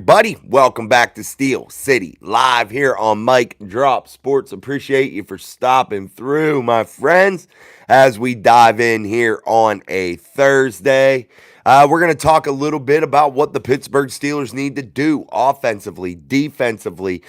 everybody? Welcome back to Steel City Live here on Mike Drop Sports. Appreciate you for stopping through, my friends, as we dive in here on a Thursday. We're going to talk a little bit about what the Pittsburgh Steelers need to do offensively, defensively,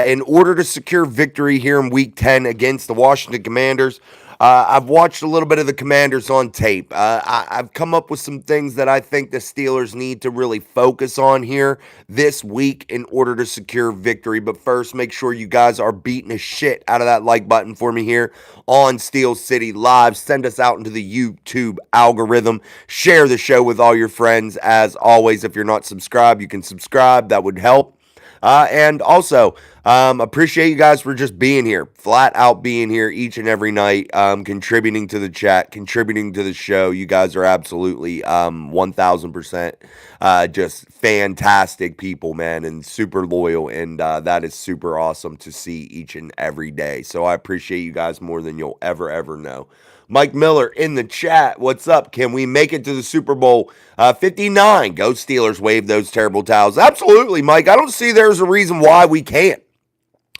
in order to secure victory here in Week 10 against the Washington Commanders. I've watched a little bit of the Commanders on tape. I've come up with some things that I think the Steelers need to really focus on here this week in order to secure victory. But first, make sure you guys are beating the shit out of that like button for me here on Steel City Live. Send us out into the YouTube algorithm. Share the show with all your friends. As always, if you're not subscribed, you can subscribe. That would help. And also, appreciate you guys for just being here, flat out being here each and every night, contributing to the chat, contributing to the show. You guys are absolutely 1000% just fantastic people, man, and super loyal. And that is super awesome to see each and every day. So I appreciate you guys more than you'll ever know. Mike Miller in the chat. What's up? Can we make it to the Super Bowl 59? Go Steelers, wave those terrible towels. Absolutely, Mike. I don't see there's a reason why we can't.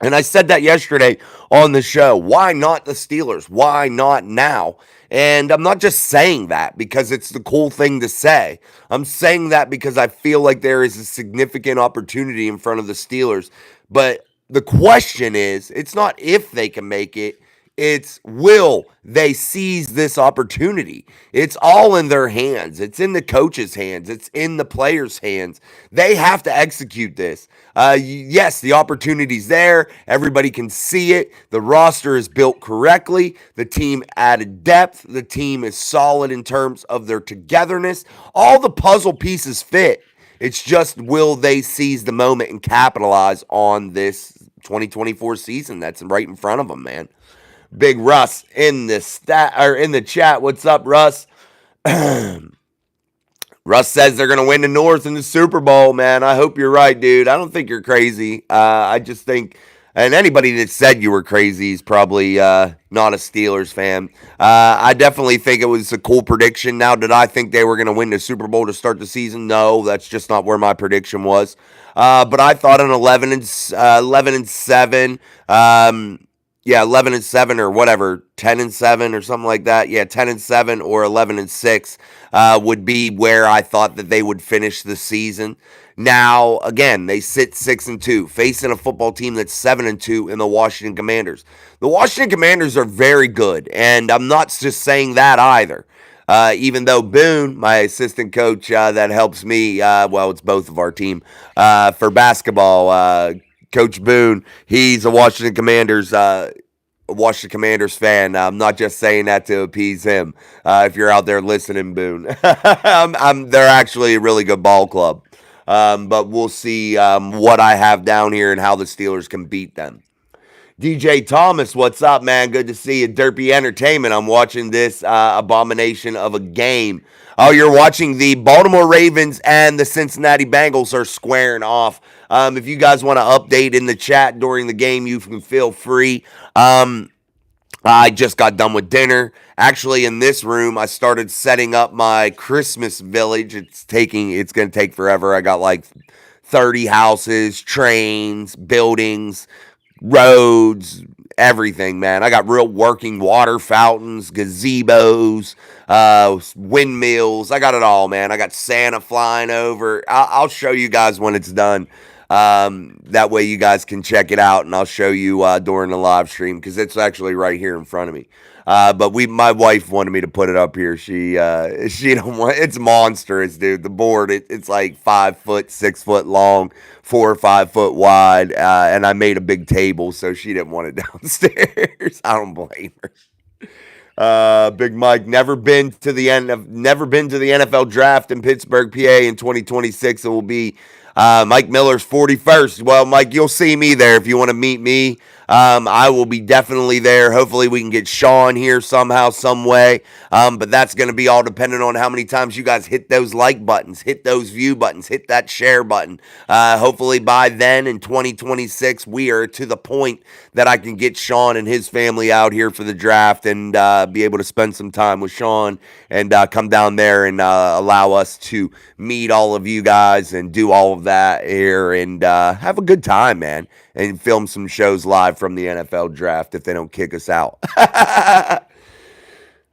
And I said that yesterday on the show. Why not the Steelers? Why not now? And I'm not just saying that because it's the cool thing to say. I'm saying that because I feel like there is a significant opportunity in front of the Steelers. But the question is, it's not if they can make it. It's will they seize this opportunity? It's all in their hands. It's in the coach's hands. It's in the players' hands. They have to execute this. Yes, the opportunity's there. Everybody can see it. The roster is built correctly. The team added depth. The team is solid in terms of their togetherness. All the puzzle pieces fit. It's just will they seize the moment and capitalize on this 2024 season that's right in front of them, man. Big Russ in the chat. What's up, Russ? Russ says they're going to win the North in the Super Bowl, man. I hope you're right, dude. I don't think you're crazy. I just think, and anybody that said you were crazy is probably not a Steelers fan. I definitely think it was a cool prediction. Now, did I think they were going to win the Super Bowl to start the season? No, that's just not where my prediction was. But I thought an 11-7. Yeah, 11-7 or whatever, 10-7 or something like that. Yeah, 10-7 or 11-6 would be where I thought that they would finish the season. Now, again, they sit 6-2, facing a football team that's 7-2 in the Washington Commanders. The Washington Commanders are very good, and I'm not just saying that either. Even though Boone, my assistant coach that helps me, well, it's both of our team for basketball. Coach Boone, he's a Washington Commanders fan. I'm not just saying that to appease him. If you're out there listening, Boone, they're actually a really good ball club. But we'll see what I have down here and how the Steelers can beat them. DJ Thomas, what's up, man? Good to see you. Derpy Entertainment. I'm watching this abomination of a game. Oh, you're watching the Baltimore Ravens and the Cincinnati Bengals are squaring off. If you guys want to update in the chat during the game, you can feel free. I just got done with dinner. Actually, in this room, I started setting up my Christmas village. It's going to take forever. I got like 30 houses, trains, buildings, roads, everything, man. I got real working water fountains, gazebos, windmills. I got it all, man. I got Santa flying over. I'll show you guys when it's done. That way you guys can check it out, and I'll show you during the live stream because it's actually right here in front of me. But my wife wanted me to put it up here. She don't want. It's monstrous, dude. The board, it's like 5 foot, 6 foot long, 4 or 5 foot wide, and I made a big table, so she didn't want it downstairs. I don't blame her. Big Mike, never been to the NFL draft in Pittsburgh, PA in 2026. It will be Mike Miller's 41st. Well, Mike, you'll see me there if you want to meet me. I will be definitely there. Hopefully, we can get Sean here somehow, some way. But that's going to be all dependent on how many times you guys hit those like buttons, hit those view buttons, hit that share button. Hopefully, by then in 2026, we are to the point that I can get Sean and his family out here for the draft and be able to spend some time with Sean and come down there and allow us to meet all of you guys and do all of that here and have a good time, man, and film some shows live from the NFL draft if they don't kick us out.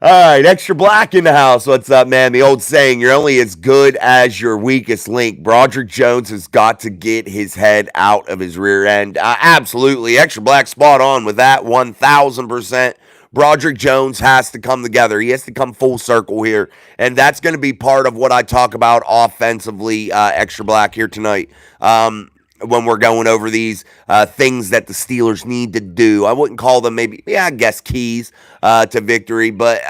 All right, Extra Black in the house. What's up, man? The old saying, you're only as good as your weakest link. Broderick Jones has got to get his head out of his rear end. Absolutely. Extra Black spot on with that 1,000%. Broderick Jones has to come together. He has to come full circle here. And that's going to be part of what I talk about offensively, Extra Black, here tonight. When we're going over these things that the Steelers need to do. I wouldn't call them maybe, I guess keys to victory, but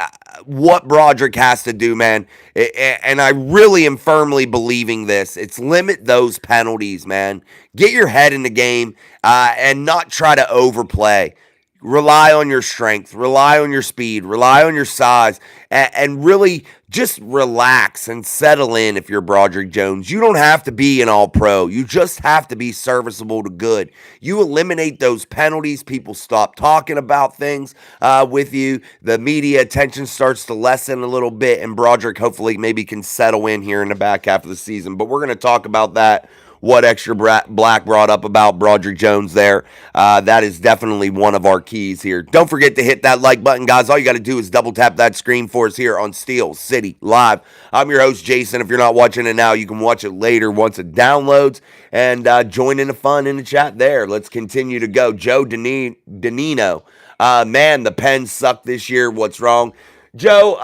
what Broderick has to do, man, and I really am firmly believing this, it's limit those penalties, man. Get your head in the game and not try to overplay. Rely on your strength, rely on your speed, rely on your size, and really just relax and settle in if you're Broderick Jones. You don't have to be an all-pro. You just have to be serviceable to good. You eliminate those penalties. People stop talking about things with you. The media attention starts to lessen a little bit, and Broderick hopefully maybe can settle in here in the back half of the season. But we're going to talk about that. What Extra Black brought up about Broderick Jones there. That is definitely one of our keys here. Don't forget to hit that like button, guys. All you got to do is double tap that screen for us here on Steel City Live. I'm your host, Jason. If you're not watching it now, you can watch it later once it downloads and join in the fun in the chat there. Let's continue to go. Joe Danino. Man, the Pens suck this year. What's wrong? Joe,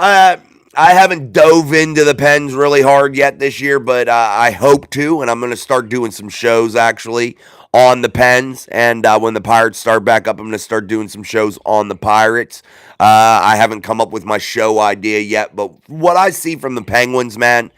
I haven't dove into the Pens really hard yet this year, but I hope to, and I'm going to start doing some shows actually on the Pens. And when the Pirates start back up, I'm going to start doing some shows on the Pirates. I haven't come up with my show idea yet, but what I see from the Penguins, man,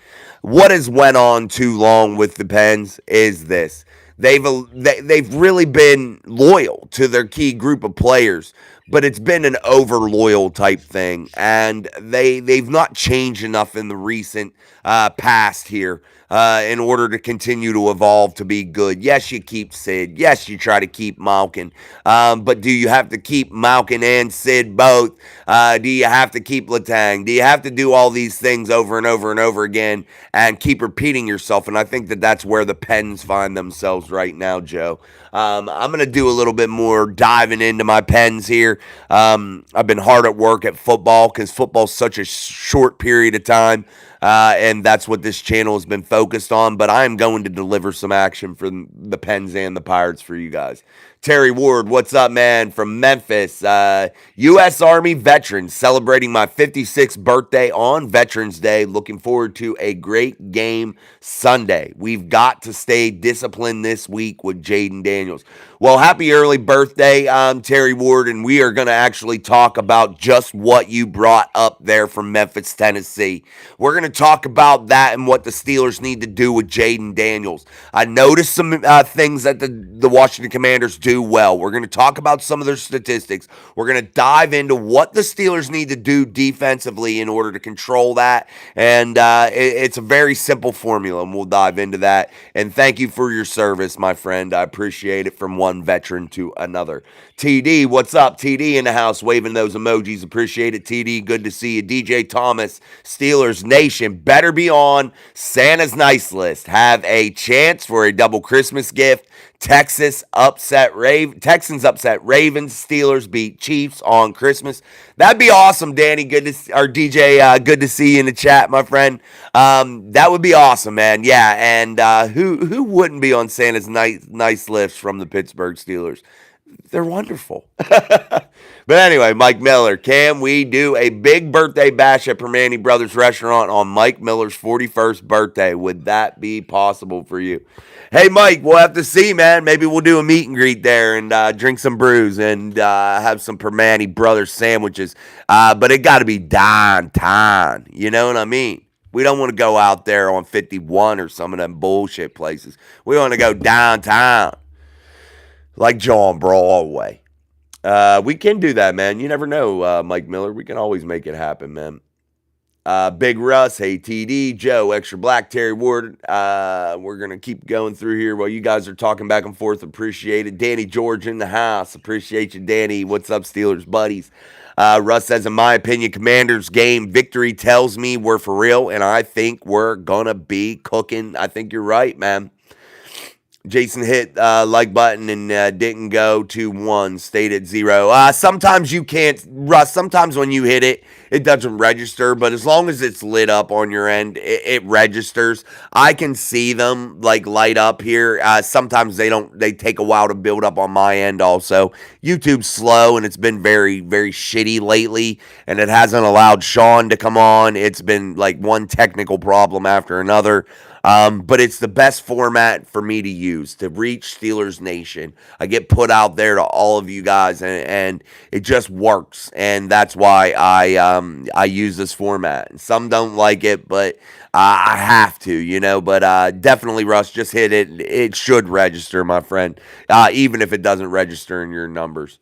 what has went on too long with the Pens is this. They've really been loyal to their key group of players, but it's been an over loyal type thing, and they've not changed enough in the recent past here in order to continue to evolve to be good. Yes, you keep Sid. Yes, you try to keep Malkin. But do you have to keep Malkin and Sid both? Do you have to keep Letang? Do you have to do all these things over and over and over again and keep repeating yourself? And I think that that's where the Pens find themselves right now, Joe. I'm going to do a little bit more diving into my Pens here. I've been hard at work at football because football's such a short period of time. And that's what this channel has been focused on. But I am going to deliver some action from the Pens and the Pirates for you guys. Terry Ward, what's up, man? From Memphis. U.S. Army veteran celebrating my 56th birthday on Veterans Day. Looking forward to a great game Sunday. We've got to stay disciplined this week with Jayden Daniels. Well, happy early birthday, Terry Ward, and we are going to actually talk about just what you brought up there from Memphis, Tennessee. We're going to talk about that and what the Steelers need to do with Jayden Daniels. I noticed some things that the Washington Commanders do well. We're going to talk about some of their statistics. We're going to dive into what the Steelers need to do defensively in order to control that, and it's a very simple formula, and we'll dive into that. And thank you for your service, my friend. I appreciate it from one veteran to another. TD, what's up? TD in the house, waving those emojis. Appreciate it, TD. Good to see you. DJ Thomas, Steelers Nation, better be on Santa's nice list. Have a chance for a double Christmas gift. Texans upset Ravens. Steelers beat Chiefs on Christmas. That'd be awesome, Danny. Good to see, or DJ. Good to see you in the chat, my friend. That would be awesome, man. Yeah, and who wouldn't be on Santa's nice list from the Pittsburgh Steelers? They're wonderful. But anyway, Mike Miller, can we do a big birthday bash at Permane Brothers Restaurant on Mike Miller's 41st birthday? Would that be possible for you? Hey, Mike, we'll have to see, man. Maybe we'll do a meet and greet there and drink some brews and have some Permane Brothers sandwiches. But it got to be downtown. You know what I mean? We don't want to go out there on 51 or some of them bullshit places. We want to go downtown. Like John Broadway. We can do that, man. You never know, Mike Miller. We can always make it happen, man. Big Russ, hey TD, Joe, Extra Black, Terry Ward. We're gonna keep going through here while you guys are talking back and forth. Appreciate it. Danny George in the house. Appreciate you, Danny. What's up, Steelers buddies? Russ says, in my opinion, Commanders game victory tells me we're for real, and I think we're gonna be cooking. I think you're right, man. Jason hit like button and didn't go to one. Stayed at 0. Sometimes you can't, Russ. Sometimes when you hit it, it doesn't register. But as long as it's lit up on your end, it registers. I can see them like light up here. Sometimes they don't. They take a while to build up on my end. Also, YouTube's slow and it's been very very shitty lately, and it hasn't allowed Sean to come on. It's been like one technical problem after another. But it's the best format for me to use to reach Steelers Nation. I get put out there to all of you guys, and it just works, and that's why I use this format. Some don't like it, but I have to, you know. But definitely, Russ, just hit it. It should register, my friend, even if it doesn't register in your numbers.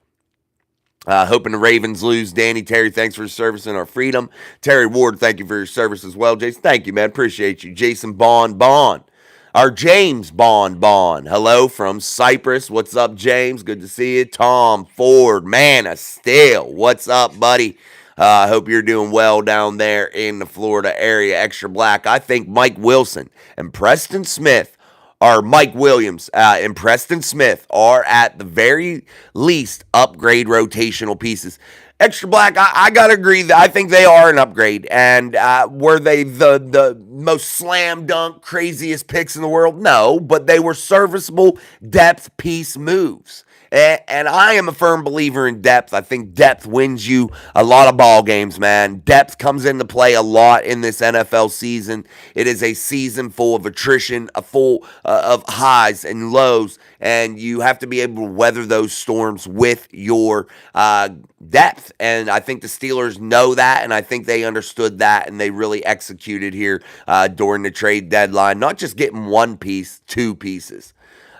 Hoping the Ravens lose. Danny, Terry, thanks for your service and our freedom. Terry Ward, thank you for your service as well. Jason, thank you, man. Appreciate you. Jason Bond. Our James Bond. Hello from Cyprus. What's up, James? Good to see you. Tom Ford, man of steel. What's up, buddy? I hope you're doing well down there in the Florida area. Extra Black. I think Mike Wilson and Preston Smith or Mike Williams and Preston Smith are at the very least upgrade rotational pieces. Extra Black, I gotta agree that I think they are an upgrade. And were they the most slam dunk craziest picks in the world? No, but they were serviceable depth piece moves. And I am a firm believer in depth. I think depth wins you a lot of ball games, man. Depth comes into play a lot in this NFL season. It is a season full of attrition, a full of highs and lows, and you have to be able to weather those storms with your depth. And I think the Steelers know that, and I think they understood that, and they really executed here during the trade deadline. Not just getting one piece, two pieces.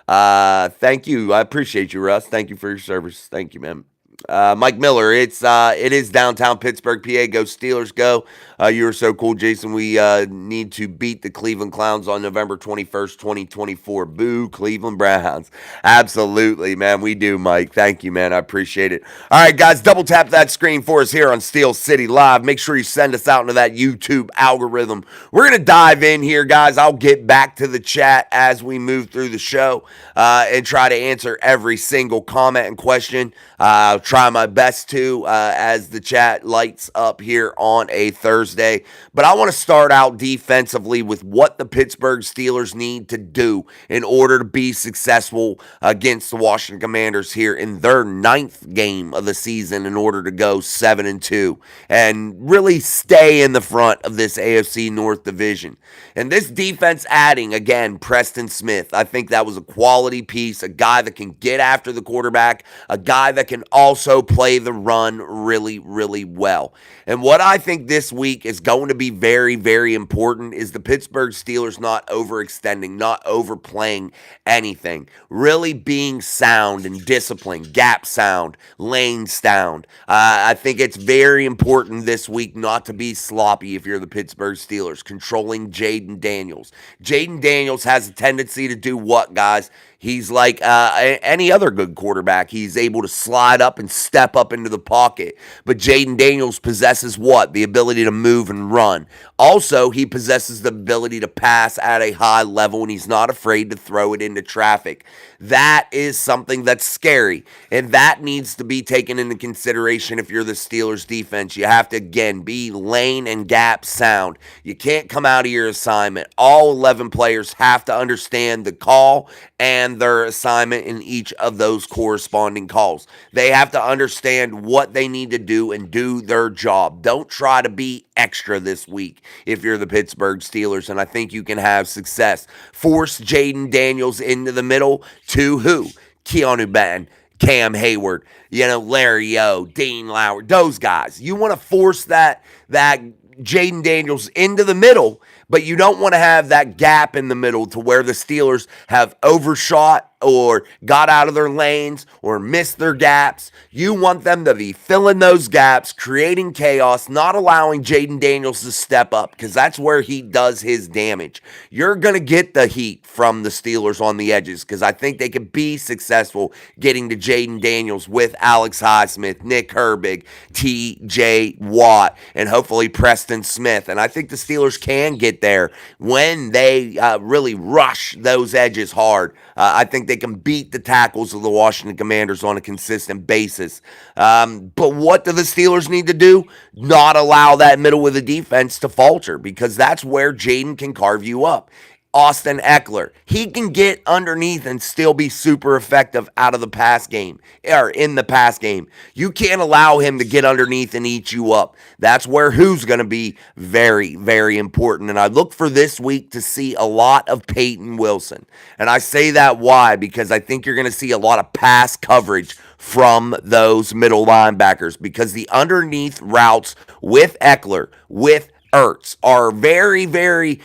Thank you. I appreciate you, Russ. Thank you for your service. Thank you, man. Mike Miller, it is downtown Pittsburgh, PA. Go Steelers, go! You were so cool, Jason. We need to beat the Cleveland Clowns on November 21st, 2024. Boo, Cleveland Browns! Absolutely, man. We do, Mike. Thank you, man. I appreciate it. All right, guys, double tap that screen for us here on Steel City Live. Make sure you send us out into that YouTube algorithm. We're gonna dive in here, guys. I'll get back to the chat as we move through the show and try to answer every single comment and question. I'll try my best to as the chat lights up here on a Thursday. But I want to start out defensively with what the Pittsburgh Steelers need to do in order to be successful against the Washington Commanders here in their 9th game of the season in order to go 7-2 and really stay in the front of this AFC North division. And this defense adding, again, Preston Smith, I think that was a quality piece, a guy that can get after the quarterback, a guy that can also play the run really, really well. And what I think this week is going to be very, very important is the Pittsburgh Steelers not overextending, not overplaying anything, really being sound and disciplined, gap sound, lane sound. I think it's very important this week not to be sloppy if you're the Pittsburgh Steelers, controlling Jayden Daniels. Jayden Daniels has a tendency to do what, guys? He's like any other good quarterback. He's able to slide up and step up into the pocket. But Jayden Daniels possesses what? The ability to move and run. Also, he possesses the ability to pass at a high level, and he's not afraid to throw it into traffic. That is something that's scary, and that needs to be taken into consideration if you're the Steelers defense. You have to, again, be lane and gap sound. You can't come out of your assignment. All 11 players have to understand the call and their assignment in each of those corresponding calls. They have to understand what they need to do and do their job. Don't try to be extra this week if you're the Pittsburgh Steelers, and I think you can have success. Force Jayden Daniels into the middle to who? Keanu Benton, Cam Hayward, Larry O, Dean Lowry, those guys. You want to force that Jayden Daniels into the middle, but you don't want to have that gap in the middle to where the Steelers have overshot or got out of their lanes or missed their gaps. You want them to be filling those gaps, creating chaos, not allowing Jaden Daniels to step up, because that's where he does his damage. You're going to get the heat from the Steelers on the edges, because I think they can be successful getting to Jaden Daniels with Alex Highsmith, Nick Herbig, TJ Watt, and hopefully Preston Smith. And I think the Steelers can get there when they really rush those edges hard. I think they can beat the tackles of the Washington Commanders on a consistent basis. But what do the Steelers need to do? Not allow that middle of the defense to falter, because that's where Jaden can carve you up. Austin Ekeler, he can get underneath and still be super effective out of the pass game, or in the pass game. You can't allow him to get underneath and eat you up. That's where who's going to be very, very important. And I look for this week to see a lot of Peyton Wilson. And I say that why? Because I think you're going to see a lot of pass coverage from those middle linebackers, because the underneath routes with Ekeler, with Ertz are very, very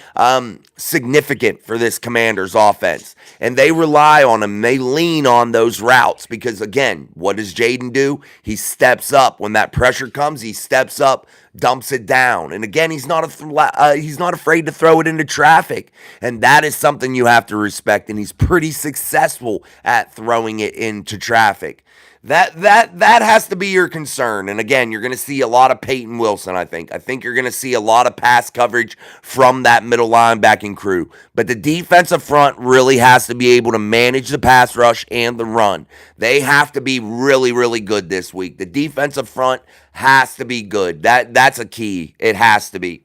significant for this Commanders offense. And they rely on them. They lean on those routes because, again, what does Jaden do? He steps up. When that pressure comes, he steps up, dumps it down. And again, he's not afraid to throw it into traffic. And that is something you have to respect. And he's pretty successful at throwing it into traffic. That has to be your concern. And again, you're going to see a lot of Peyton Wilson, I think. I think you're going to see a lot of pass coverage from that middle linebacking crew. But the defensive front really has to be able to manage the pass rush and the run. They have to be really, really good this week. The defensive front has to be good. That's a key. It has to be.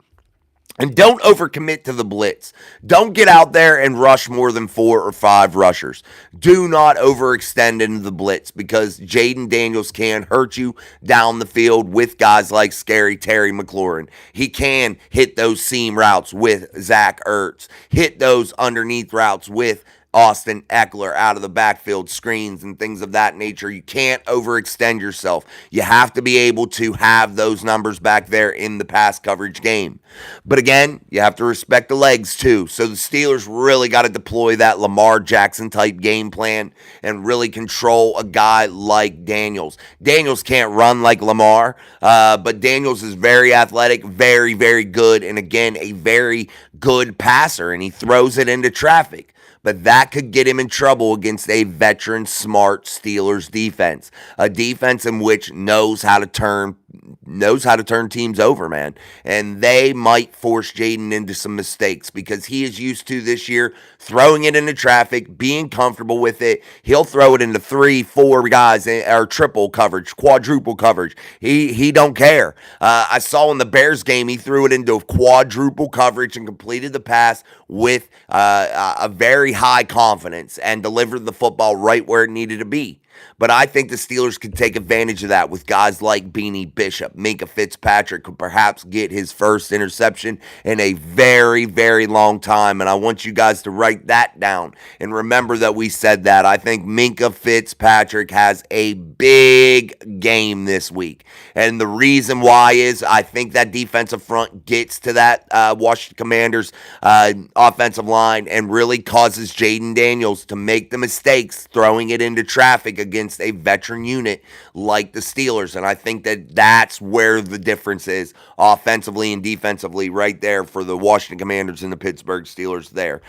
And don't overcommit to the blitz. Don't get out there and rush more than 4 or 5 rushers. Do not overextend into the blitz, because Jaden Daniels can hurt you down the field with guys like Scary Terry McLaurin. He can hit those seam routes with Zach Ertz. Hit those underneath routes with Austin Ekeler out of the backfield screens and things of that nature. You can't overextend yourself. You have to be able to have those numbers back there in the pass coverage game. But again, you have to respect the legs too. So the Steelers really got to deploy that Lamar Jackson type game plan and really control a guy like Daniels. Daniels can't run like Lamar, but Daniels is very athletic, very, very good, and again, a very good passer, and he throws it into traffic. But that could get him in trouble against a veteran, smart Steelers defense. A defense in which knows how to turn teams over, man. And they might force Jaden into some mistakes, because he is used to this year throwing it into traffic, being comfortable with it. He'll throw it into 3, 4 guys, or triple coverage, quadruple coverage. He don't care. I saw in the Bears game, he threw it into quadruple coverage and completed the pass with a very high confidence and delivered the football right where it needed to be. But I think the Steelers could take advantage of that with guys like Beanie Bishop. Minkah Fitzpatrick could perhaps get his first interception in a very, very long time. And I want you guys to write that down and remember that we said that. I think Minkah Fitzpatrick has a big game this week. And the reason why is I think that defensive front gets to that Washington Commanders offensive line and really causes Jaden Daniels to make the mistakes throwing it into traffic against a veteran unit like the Steelers. And I think that that's where the difference is offensively and defensively right there for the Washington Commanders and the Pittsburgh Steelers there.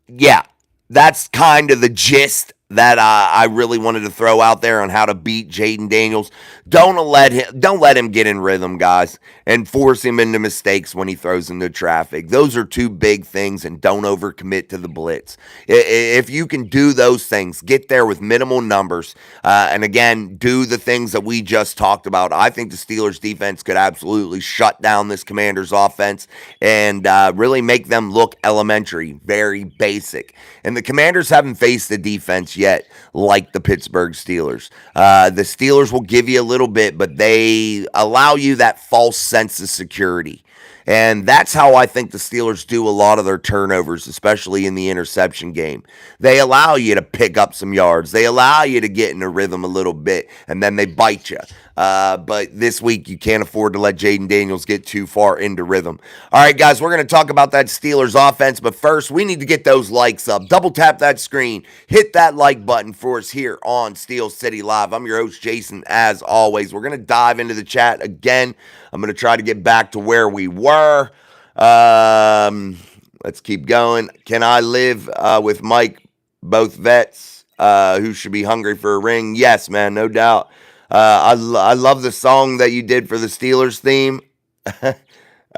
Yeah, that's kind of the gist that I really wanted to throw out there on how to beat Jaden Daniels. Don't let him get in rhythm, guys, and force him into mistakes when he throws into traffic. Those are 2 big things, and don't overcommit to the blitz. If you can do those things, get there with minimal numbers, and again, do the things that we just talked about, I think the Steelers defense could absolutely shut down this Commanders offense and really make them look elementary, very basic. And the Commanders haven't faced the defense yet like the Pittsburgh Steelers. The Steelers will give you a little bit, but they allow you that false sense of security. And that's how I think the Steelers do a lot of their turnovers, especially in the interception game. They allow you to pick up some yards, they allow you to get in a rhythm a little bit, and then they bite you. But this week, you can't afford to let Jaden Daniels get too far into rhythm. All right, guys, we're going to talk about that Steelers offense, but first, we need to get those likes up. Double tap that screen, hit that like button for us here on Steel City Live. I'm your host, Jason, as always. We're going to dive into the chat again. I'm going to try to get back to where we were. Let's keep going. Can I live with Mike, both vets who should be hungry for a ring? Yes, man, no doubt. I love the song that you did for the Steelers theme.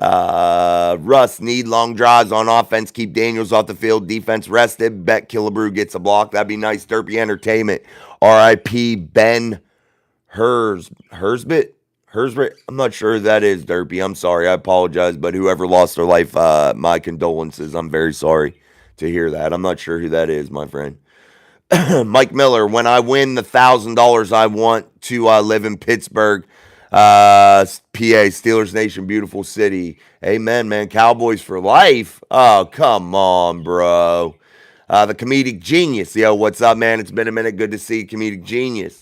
Russ, need long drives on offense. Keep Daniels off the field. Defense rested. Bet Killebrew gets a block. That'd be nice. Derpy Entertainment. R.I.P. Ben Hersbit. I'm not sure who that is, Derpy. I'm sorry. I apologize. But whoever lost their life, my condolences. I'm very sorry to hear that. I'm not sure who that is, my friend. Mike Miller, when I win the $1,000, I want to live in Pittsburgh, PA, Steelers Nation, beautiful city. Amen, man. Cowboys for life. Oh, come on, bro. The comedic genius. Yo, what's up, man? It's been a minute. Good to see you, comedic genius.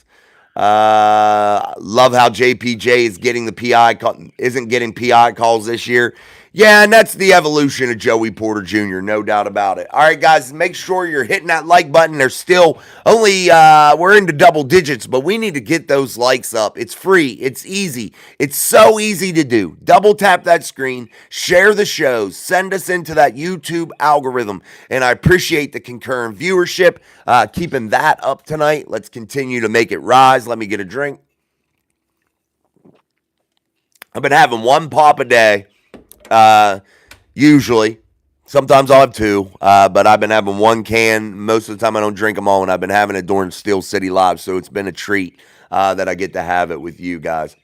Love how JPJ is getting the PI isn't getting PI calls this year. Yeah, and that's the evolution of Joey Porter Jr., no doubt about it. All right, guys, make sure you're hitting that like button. There's still only, we're into double digits, but we need to get those likes up. It's free. It's easy. It's so easy to do. Double tap that screen, share the shows, send us into that YouTube algorithm, and I appreciate the concurrent viewership. Keeping that up tonight. Let's continue to make it rise. Let me get a drink. I've been having one pop a day. Usually, sometimes I'll have two, but I've been having one can. Most of the time I don't drink them all, and I've been having it during Steel City Live, so it's been a treat that I get to have it with you guys.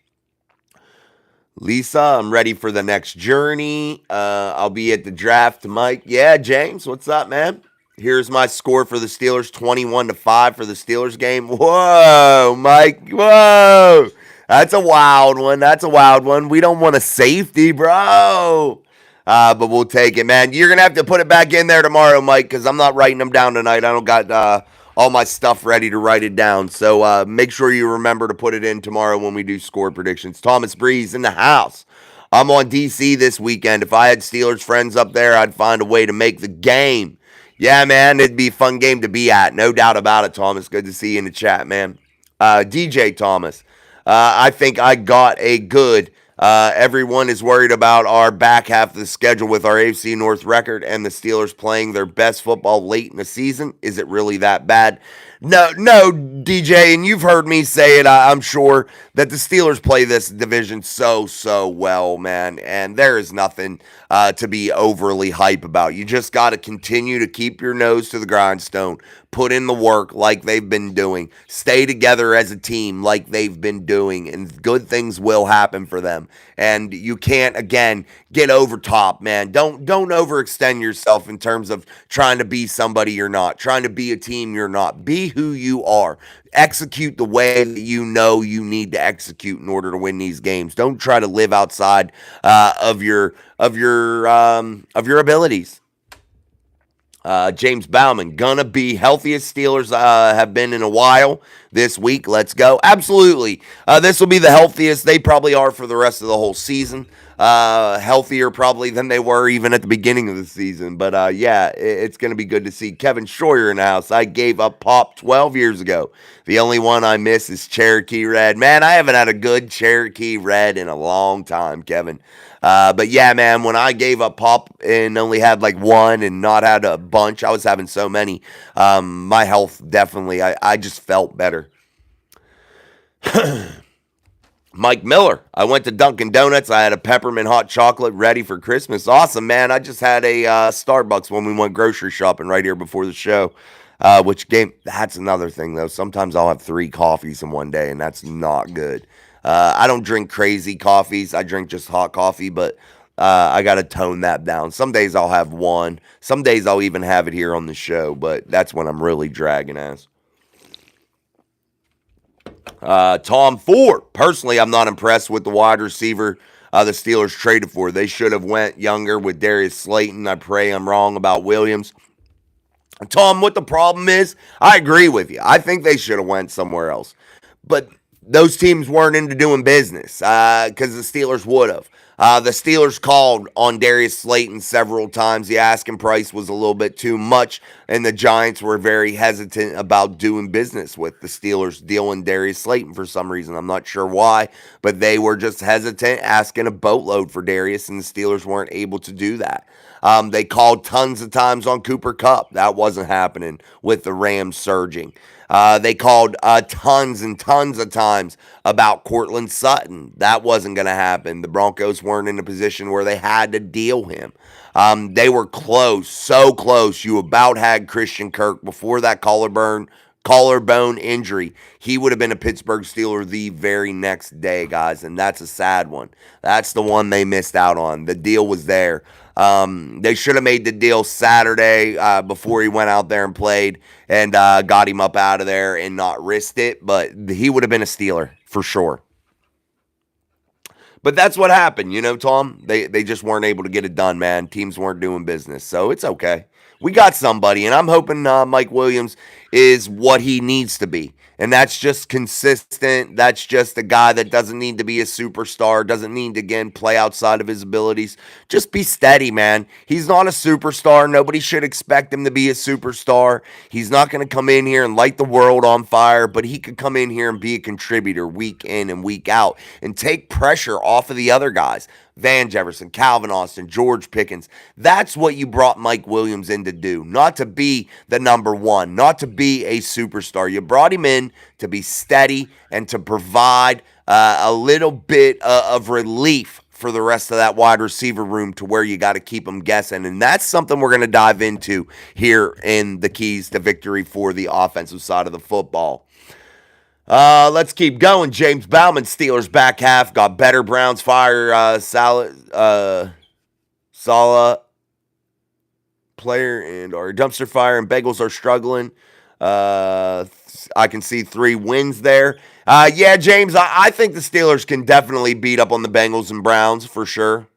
Lisa, I'm ready for the next journey. I'll be at the draft, Mike. Yeah, James, what's up, man? Here's my score for the Steelers, 21-5 for the Steelers game. Whoa, Mike, whoa. That's a wild one. That's a wild one. We don't want a safety, bro. But we'll take it, man. You're going to have to put it back in there tomorrow, Mike, because I'm not writing them down tonight. I don't got all my stuff ready to write it down. So make sure you remember to put it in tomorrow when we do score predictions. Thomas Breeze in the house. I'm on DC this weekend. If I had Steelers friends up there, I'd find a way to make the game. Yeah, man, it'd be a fun game to be at. No doubt about it, Thomas. Good to see you in the chat, man. DJ Thomas. I think I got a good. Everyone is worried about our back half of the schedule with our AFC North record and the Steelers playing their best football late in the season. Is it really that bad? No, DJ, and you've heard me say it, I'm sure, that the Steelers play this division so well, man, and there is nothing to be overly hype about. You just got to continue to keep your nose to the grindstone, put in the work like they've been doing, stay together as a team like they've been doing, and good things will happen for them. And you can't, again, get over top, man. Don't overextend yourself in terms of trying to be somebody you're not, trying to be a team you're not. Be who you are. Execute the way that you know you need to execute in order to win these games. Don't try to live outside of your abilities. James Bauman, gonna be healthiest Steelers have been in a while this week. Let's go. Absolutely. This will be the healthiest they probably are for the rest of the whole season. Healthier probably than they were even at the beginning of the season. But yeah, it's going to be good to see. Kevin Schroyer in the house. I gave up Pop 12 years ago. The only one I miss is Cherokee Red. Man, I haven't had a good Cherokee Red in a long time, Kevin. But yeah, man, when I gave up Pop and only had like one and not had a bunch, I was having so many. My health definitely, I just felt better. Mike Miller, I went to Dunkin' Donuts. I had a peppermint hot chocolate ready for Christmas. Awesome, man. I just had a Starbucks when we went grocery shopping right here before the show. That's another thing, though. Sometimes I'll have 3 coffees in one day, and that's not good. I don't drink crazy coffees. I drink just hot coffee, but I got to tone that down. Some days I'll have one. Some days I'll even have it here on the show, but that's when I'm really dragging ass. Tom Ford. Personally, I'm not impressed with the wide receiver the Steelers traded for. They should have went younger with Darius Slayton. I pray I'm wrong about Williams. Tom, what the problem is, I agree with you. I think they should have went somewhere else. But those teams weren't into doing business because the Steelers would have. The Steelers called on Darius Slayton several times. The asking price was a little bit too much, and the Giants were very hesitant about doing business with the Steelers dealing Darius Slayton for some reason. I'm not sure why, but they were just hesitant, asking a boatload for Darius, and the Steelers weren't able to do that. They called tons of times on Cooper Kupp. That wasn't happening with the Rams surging. They called tons and tons of times about Courtland Sutton. That wasn't going to happen. The Broncos weren't in a position where they had to deal him. They were close, so close. You about had Christian Kirk before that collarbone injury. He would have been a Pittsburgh Steeler the very next day, guys, and that's a sad one. That's the one they missed out on. The deal was there. They should have made the deal Saturday before he went out there and played and got him up out of there and not risked it, but he would have been a Steeler for sure. But that's what happened, Tom. They just weren't able to get it done, man. Teams weren't doing business, so it's okay. We got somebody, and I'm hoping Mike Williams is what he needs to be. And that's just consistent. That's just a guy that doesn't need to be a superstar, doesn't need to, again, play outside of his abilities. Just be steady, man. He's not a superstar. Nobody should expect him to be a superstar. He's not going to come in here and light the world on fire, but he could come in here and be a contributor week in and week out and take pressure off of the other guys. Van Jefferson, Calvin Austin, George Pickens. That's what you brought Mike Williams in to do, not to be the number one, not to be a superstar. You brought him in to be steady and to provide a little bit of relief for the rest of that wide receiver room to where you got to keep them guessing. And that's something we're going to dive into here in the keys to victory for the offensive side of the football. Let's keep going. James Bauman, Steelers back half, got better. Browns fire Salah player and or dumpster fire, and Bengals are struggling. I can see 3 wins there. Yeah, James, I think the Steelers can definitely beat up on the Bengals and Browns for sure.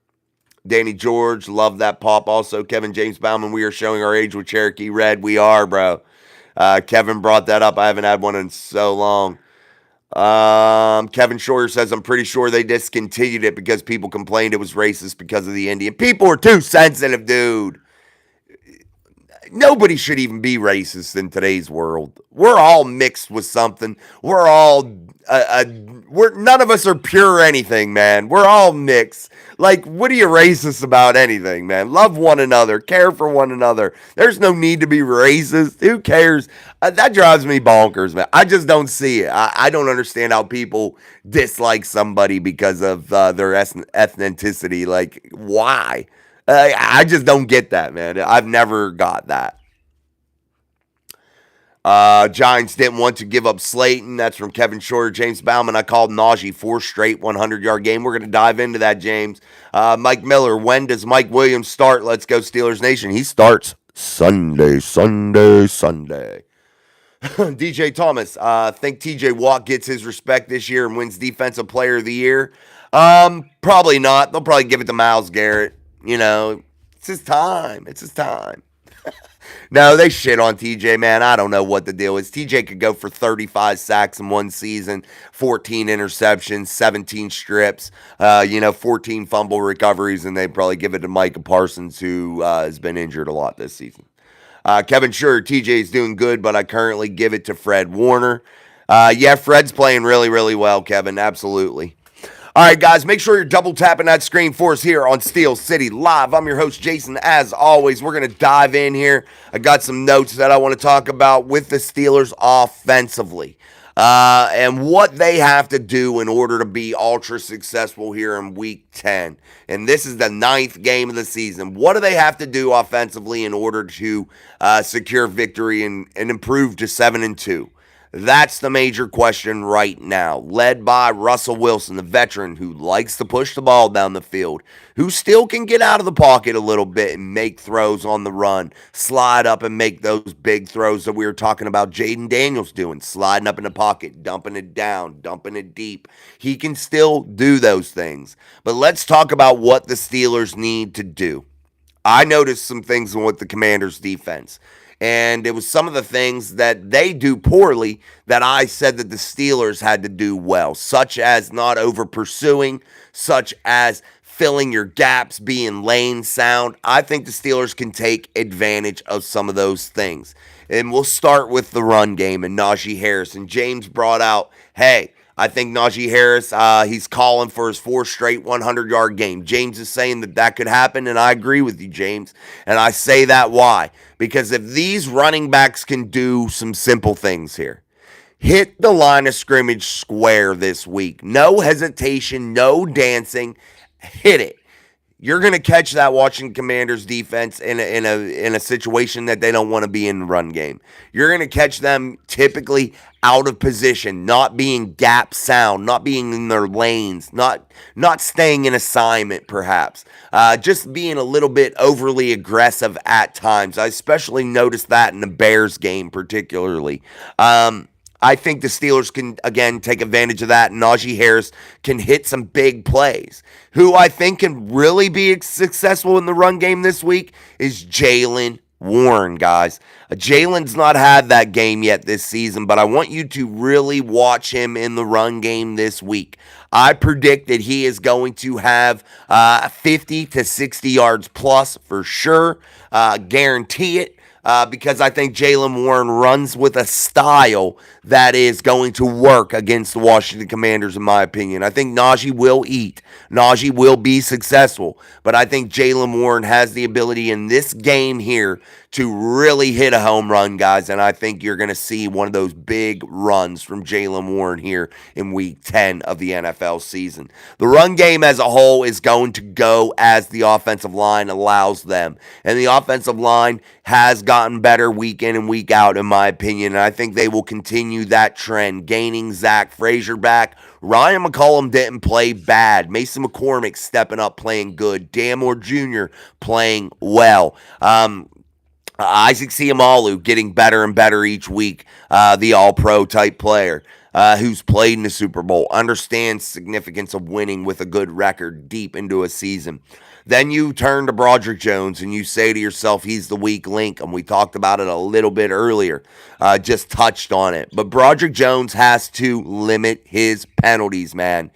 Danny George, love that pop. Also, Kevin James Bauman, we are showing our age with Cherokee Red. We are, bro. Kevin brought that up. I haven't had one in so long. Kevin Shore says, I'm pretty sure they discontinued it because people complained it was racist because of the Indian. People are too sensitive, dude. Nobody should even be racist in today's world. We're all mixed with something. We're all, none of us are pure anything, man. We're all mixed. Like, what are you racist about anything, man? Love one another. Care for one another. There's no need to be racist. Who cares? That drives me bonkers, man. I just don't see it. I don't understand how people dislike somebody because of their ethnicity. Like, why? I just don't get that, man. I've never got that. Giants didn't want to give up Slayton. That's from Kevin Shorter. James Bauman, I called Najee 4 straight 100-yard game. We're going to dive into that, James. Mike Miller, when does Mike Williams start? Let's go Steelers Nation. He starts Sunday. DJ Thomas, think TJ Watt gets his respect this year and wins Defensive Player of the Year? Probably not. They'll probably give it to Myles Garrett. It's his time. No, they shit on TJ, man. I don't know what the deal is. TJ could go for 35 sacks in one season, 14 interceptions, 17 strips, 14 fumble recoveries, and they'd probably give it to Micah Parsons, who has been injured a lot this season. Kevin Sure, TJ's doing good, but I currently give it to Fred Warner. Yeah, Fred's playing really, really well, Kevin. Absolutely. All right, guys, make sure you're double tapping that screen for us here on Steel City Live. I'm your host, Jason. As always, we're going to dive in here. I got some notes that I want to talk about with the Steelers offensively and what they have to do in order to be ultra successful here in Week 10. And this is the 9th game of the season. What do they have to do offensively in order to secure victory and improve to 7-2? That's the major question right now, led by Russell Wilson, the veteran who likes to push the ball down the field, who still can get out of the pocket a little bit and make throws on the run, slide up and make those big throws that we were talking about Jaden Daniels doing, sliding up in the pocket, dumping it down, dumping it deep. He can still do those things. But let's talk about what the Steelers need to do. I noticed some things with the Commanders' defense. And it was some of the things that they do poorly that I said that the Steelers had to do well, such as not over pursuing, such as filling your gaps, being lane sound. I think the Steelers can take advantage of some of those things. And we'll start with the run game and Najee Harris. And James brought out, hey, I think Najee Harris, he's calling for his 4th straight 100-yard game. James is saying that could happen, and I agree with you, James. And I say that why? Because if these running backs can do some simple things here, hit the line of scrimmage square this week. No hesitation, no dancing. Hit it. You're going to catch that Washington Commanders defense in a situation that they don't want to be in the run game. You're going to catch them typically out of position, not being gap sound, not being in their lanes, not staying in assignment perhaps, just being a little bit overly aggressive at times. I especially noticed that in the Bears game particularly. I think the Steelers can, again, take advantage of that. Najee Harris can hit some big plays. Who I think can really be successful in the run game this week is Jaylen Warren, guys. Jalen's not had that game yet this season, but I want you to really watch him in the run game this week. I predict that he is going to have 50 to 60 yards plus for sure. Guarantee it. Because I think Jaylen Warren runs with a style that is going to work against the Washington Commanders, in my opinion. I think Najee will eat. Najee will be successful. But I think Jaylen Warren has the ability in this game here to really hit a home run, guys. And I think you're going to see one of those big runs from Jaylen Warren here in week 10 of the NFL season. The run game as a whole is going to go as the offensive line allows them. And the offensive line has gotten better week in and week out, in my opinion. And I think they will continue that trend, gaining Zach Frazier back. Ryan McCollum didn't play bad. Mason McCormick stepping up, playing good. Dan Moore Jr. playing well. Isaac Seumalo getting better and better each week, the all-pro type player who's played in the Super Bowl, understands significance of winning with a good record deep into a season. Then you turn to Broderick Jones and you say to yourself, he's the weak link, and we talked about it a little bit earlier, just touched on it. But Broderick Jones has to limit his penalties, man.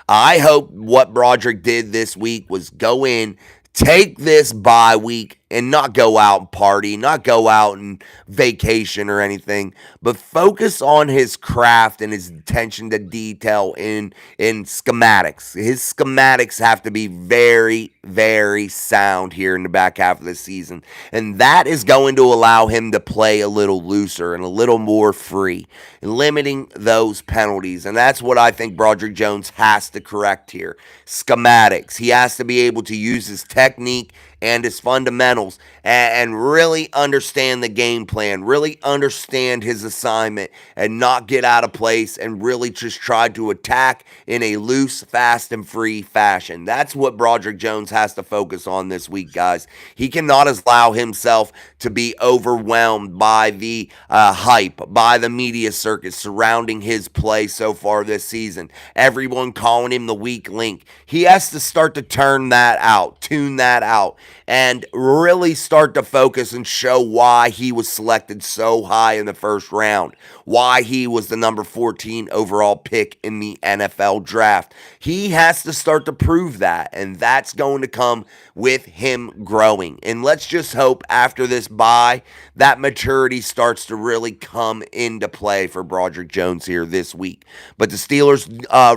I hope what Broderick did this week was go in, take this bye week, and not go out and party, not go out and vacation or anything, but focus on his craft and his attention to detail in schematics. His schematics have to be very, very sound here in the back half of the season, and that is going to allow him to play a little looser and a little more free, limiting those penalties, and that's what I think Broderick Jones has to correct here. Schematics. He has to be able to use his technique and his fundamentals and really understand the game plan, really understand his assignment and not get out of place and really just try to attack in a loose, fast, and free fashion. That's what Broderick Jones has to focus on this week, guys. He cannot allow himself to be overwhelmed by the hype, by the media circuit surrounding his play so far this season. Everyone calling him the weak link. He has to start to turn that out, tune that out, and really start to focus and show why he was selected so high in the first round, why he was the number 14 overall pick in the NFL draft. He has to start to prove that, and that's going to come with him growing. And let's just hope after this bye, that maturity starts to really come into play for Broderick Jones here this week. But the Steelers'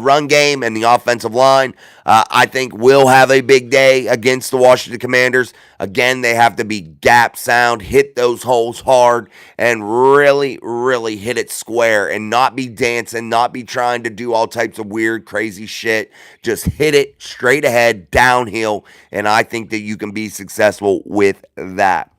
run game and the offensive line, I think, will have a big day against the Washington Commanders. Again, they have to be gap sound, hit those holes hard, and really, really hit it square and not be dancing, not be trying to do all types of weird, crazy shit. Just hit it straight ahead, downhill, and I think that you can be successful with that.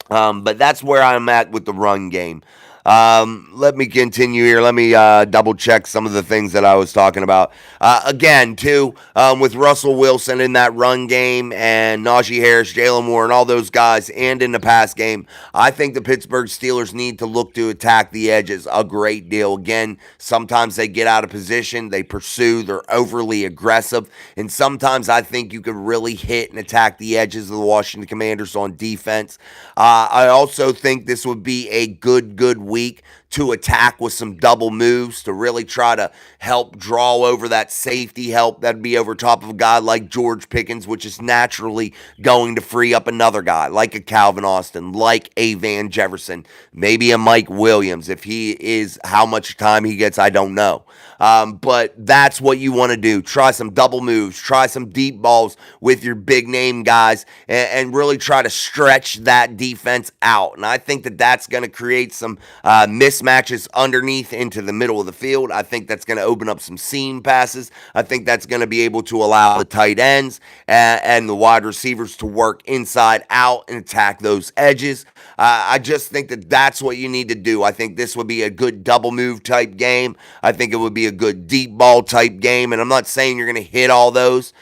But that's where I'm at with the run game. Let me continue here. Let me double check some of the things that I was talking about. Again, too, with Russell Wilson in that run game and Najee Harris, Jalen Moore, and all those guys, and in the pass game, I think the Pittsburgh Steelers need to look to attack the edges a great deal. Again, sometimes they get out of position, they pursue, they're overly aggressive, and sometimes I think you could really hit and attack the edges of the Washington Commanders on defense. I also think this would be a good week to attack with some double moves to really try to help draw over that safety help that'd be over top of a guy like George Pickens, which is naturally going to free up another guy like a Calvin Austin, like a Van Jefferson, maybe a Mike Williams. If he is, how much time he gets, I don't know. But that's what you want to do. Try some double moves, try some deep balls with your big name guys, and really try to stretch that defense out. And I think that that's going to create some mismatches underneath into the middle of the field. I think that's going to open up some seam passes. I think that's going to be able to allow the tight ends and the wide receivers to work inside out and attack those edges. I just think that that's what you need to do. I think this would be a good double move type game. I think it would be a good deep ball type game. And I'm not saying you're going to hit all those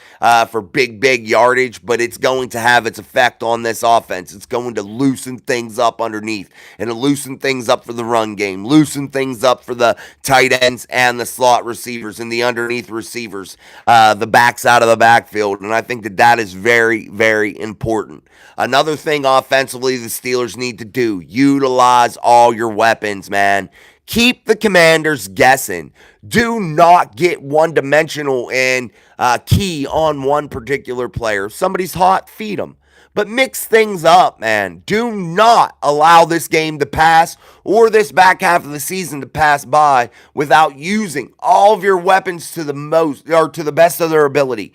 for big yardage, but it's going to have its effect on this offense. It's going to loosen things up underneath and loosen things up for the run game, loosen things up for the tight ends and the slot receivers and the underneath receivers, the backs out of the backfield. And I think that that is very important. Another thing offensively the Steelers need to do, utilize all your weapons, man. Keep the Commanders guessing. Do not get one-dimensional and key on one particular player. If somebody's hot, feed them. But mix things up, man. Do not allow this game to pass or this back half of the season to pass by without using all of your weapons to the most or to the best of their ability.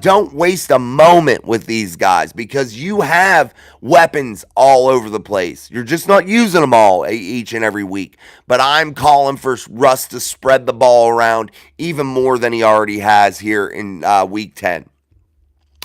Don't waste a moment with these guys because you have weapons all over the place. You're just not using them all each and every week. But I'm calling for Russ to spread the ball around even more than he already has here in week 10.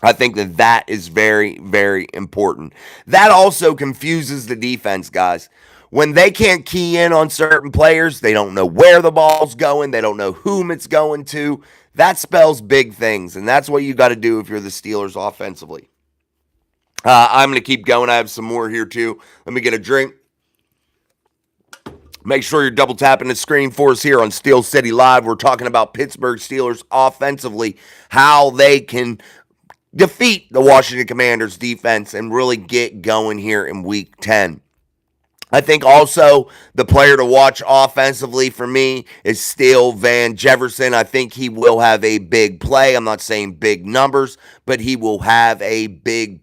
I think that that is very important. That also confuses the defense, guys. When they can't key in on certain players, they don't know where the ball's going, they don't know whom it's going to. That spells big things, and that's what you got to do if you're the Steelers offensively. I'm going to keep going. I have some more here, too. Let me get a drink. Make sure you're double tapping the screen for us here on Steel City Live. We're talking about Pittsburgh Steelers offensively, how they can defeat the Washington Commanders defense and really get going here in week 10. I think also the player to watch offensively for me is still Van Jefferson. I think he will have a big play. I'm not saying big numbers, but he will have a big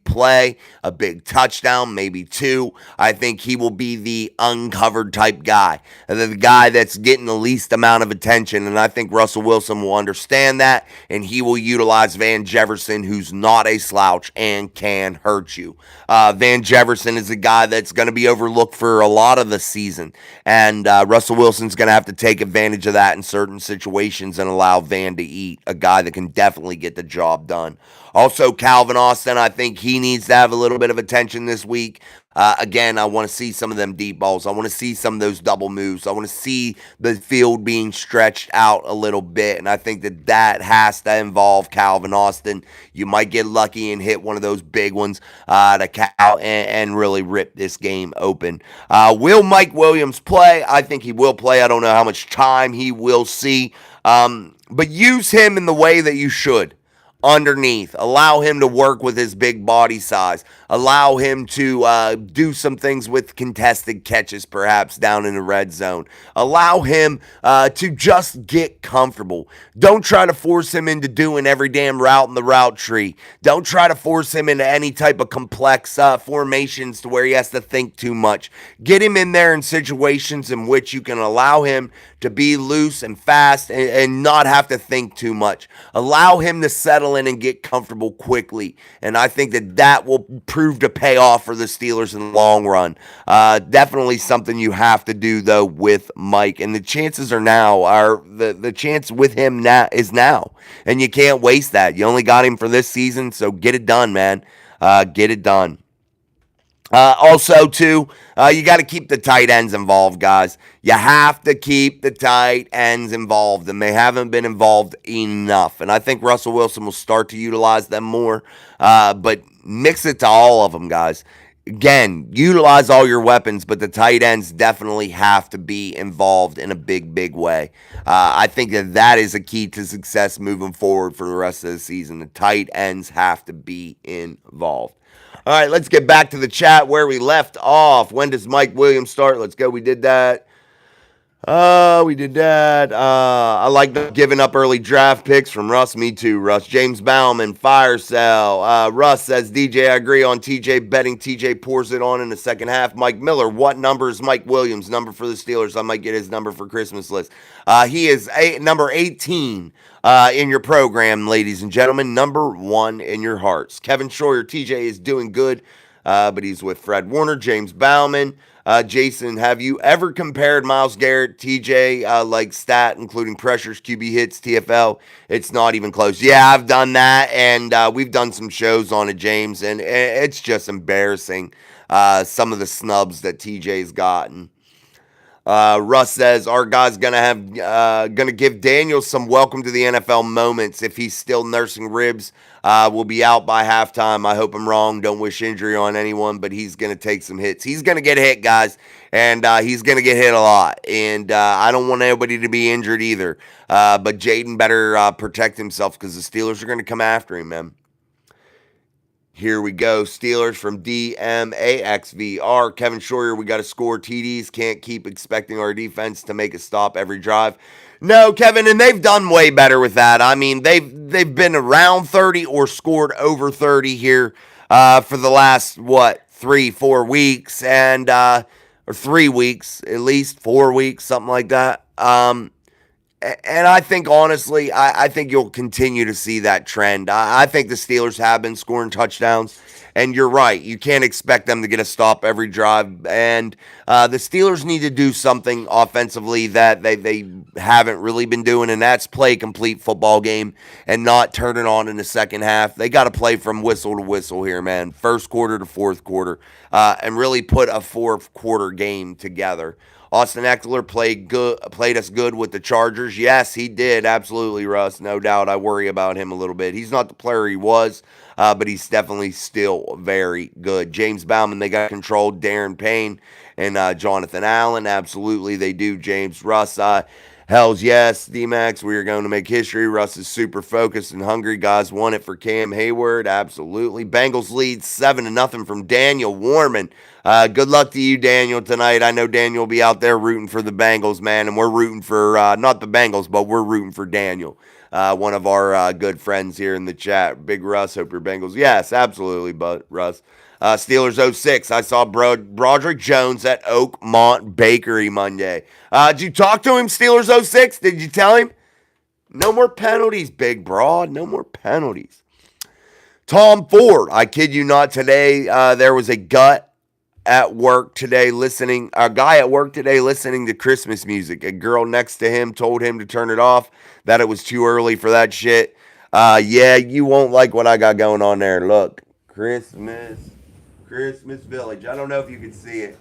play, a big touchdown, maybe two. I think he will be the uncovered type guy, the guy that's getting the least amount of attention. And I think Russell Wilson will understand that, and he will utilize Van Jefferson, who's not a slouch and can hurt you. Van Jefferson is a guy that's going to be overlooked for a lot of the season, and Russell Wilson's going to have to take advantage of that in certain situations and allow Van to eat, a guy that can definitely get the job done. Also, Calvin Austin, I think he needs to have a little bit of attention this week. Again, I want to see some of them deep balls. I want to see some of those double moves. I want to see the field being stretched out a little bit, and I think that that has to involve Calvin Austin. You might get lucky and hit one of those big ones and really rip this game open. Will Mike Williams play? I think he will play. I don't know how much time he will see, but use him in the way that you should. Underneath, allow him to work with his big body size, allow him to do some things with contested catches perhaps down in the red zone, allow him to just get comfortable. Don't try to force him into doing every damn route in the route tree. Don't try to force him into any type of complex formations to where he has to think too much. Get him in there in situations in which you can allow him to be loose and fast and not have to think too much. Allow him to settle in and get comfortable quickly. And I think that that will prove to pay off for the Steelers in the long run. Definitely something you have to do, though, with Mike. And the chances are the chance with him now is now. And you can't waste that. You only got him for this season, so get it done, man. Get it done. Also, too, you got to keep the tight ends involved, guys. You have to keep the tight ends involved, and they haven't been involved enough. And I think Russell Wilson will start to utilize them more, but mix it to all of them, guys. Again, utilize all your weapons, but the tight ends definitely have to be involved in a big, big way. I think that is a key to success moving forward for the rest of the season. The tight ends have to be involved. All right, let's get back to the chat where we left off. When does Mike Williams start? Let's go. We did that. I like giving up early draft picks from Russ. Me too, Russ. James Bauman, Fire Cell. Russ says, DJ, I agree on TJ betting. TJ pours it on in the second half. Mike Miller, what number is Mike Williams' number for the Steelers? I might get his number for Christmas list. He is number 18 in your program, ladies and gentlemen. Number 1 in your hearts. Kevin Schroyer, TJ is doing good, but he's with Fred Warner. James Bauman. Jason, have you ever compared Myles Garrett, TJ, like stat, including pressures, QB hits, TFL? It's not even close. Yeah, I've done that, and we've done some shows on it, James, and it's just embarrassing, some of the snubs that TJ's gotten. Russ says our guy's gonna give Daniel some welcome to the NFL moments. If he's still nursing ribs, will be out by halftime. I hope I'm wrong. Don't wish injury on anyone, but he's gonna take some hits. He's gonna get hit, guys, and he's gonna get hit a lot. And I don't want anybody to be injured either. But Jaden better protect himself because the Steelers are gonna come after him, man. Here we go. Steelers from DMAXVR. Kevin Schroyer, we got to score TDs. Can't keep expecting our defense to make a stop every drive. No, Kevin, and they've done way better with that. I mean, they've been around 30 or scored over 30 here for the last, 3-4 weeks, and or 3 weeks, at least 4 weeks, something like that. And I think, honestly, I think you'll continue to see that trend. I think the Steelers have been scoring touchdowns. And you're right. You can't expect them to get a stop every drive. And the Steelers need to do something offensively that they haven't really been doing, and that's play a complete football game and not turn it on in the second half. They got to play from whistle to whistle here, man. First quarter to fourth quarter, and really put a fourth quarter game together. Austin Ekeler played us good with the Chargers. Yes, he did. Absolutely, Russ. No doubt. I worry about him a little bit. He's not the player he was, but he's definitely still very good. James Bauman, they got controlled. Darren Payne and Jonathan Allen. Absolutely, they do. James Russ. Hells yes, D-Max, we are going to make history. Russ is super focused and hungry. Guys want it for Cam Hayward. Absolutely. Bengals lead 7-0 from Daniel Warman. Good luck to you, Daniel, tonight. I know Daniel will be out there rooting for the Bengals, man, and we're rooting for, not the Bengals, but we're rooting for Daniel, one of our good friends here in the chat. Big Russ, hope your Bengals. Yes, absolutely, but Russ. Steelers 06. I saw Broderick Jones at Oakmont Bakery Monday. Did you talk to him, Steelers 06? Did you tell him? No more penalties, big broad. No more penalties. Tom Ford. I kid you not, today there was a guy at work today listening to Christmas music. A girl next to him told him to turn it off, that it was too early for that shit. Yeah, you won't like what I got going on there. Look, Christmas Village. I don't know if you can see it.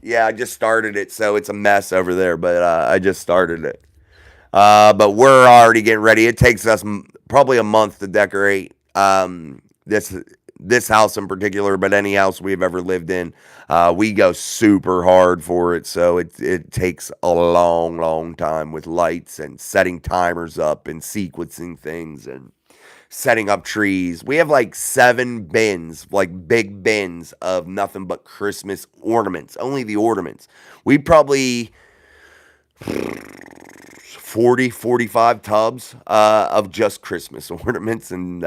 Yeah, I just started it, so it's a mess over there, but I just started it. But we're already getting ready. It takes us probably a month to decorate this house in particular, but any house we've ever lived in. We go super hard for it, so it takes a long, long time with lights and setting timers up and sequencing things and setting up trees. We have like 7 bins, like big bins of nothing but Christmas ornaments. Only the ornaments. We probably 40, 45 tubs of just Christmas ornaments and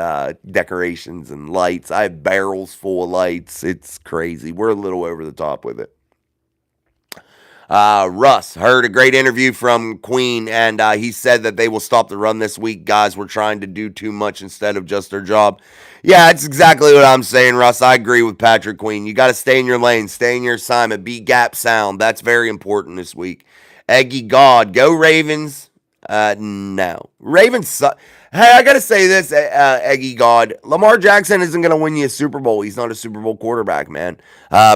decorations and lights. I have barrels full of lights. It's crazy. We're a little over the top with it. Russ heard a great interview from Queen, and he said that they will stop the run this week. Guys, we're trying to do too much instead of just their job. Yeah, that's exactly what I'm saying, Russ. I agree with Patrick Queen. You got to stay in your lane, stay in your assignment, be gap sound. That's very important this week. Eggy God, go Ravens. No. Ravens suck. Hey, I gotta say this, Eggy God. Lamar Jackson isn't gonna win you a Super Bowl. He's not a Super Bowl quarterback, man.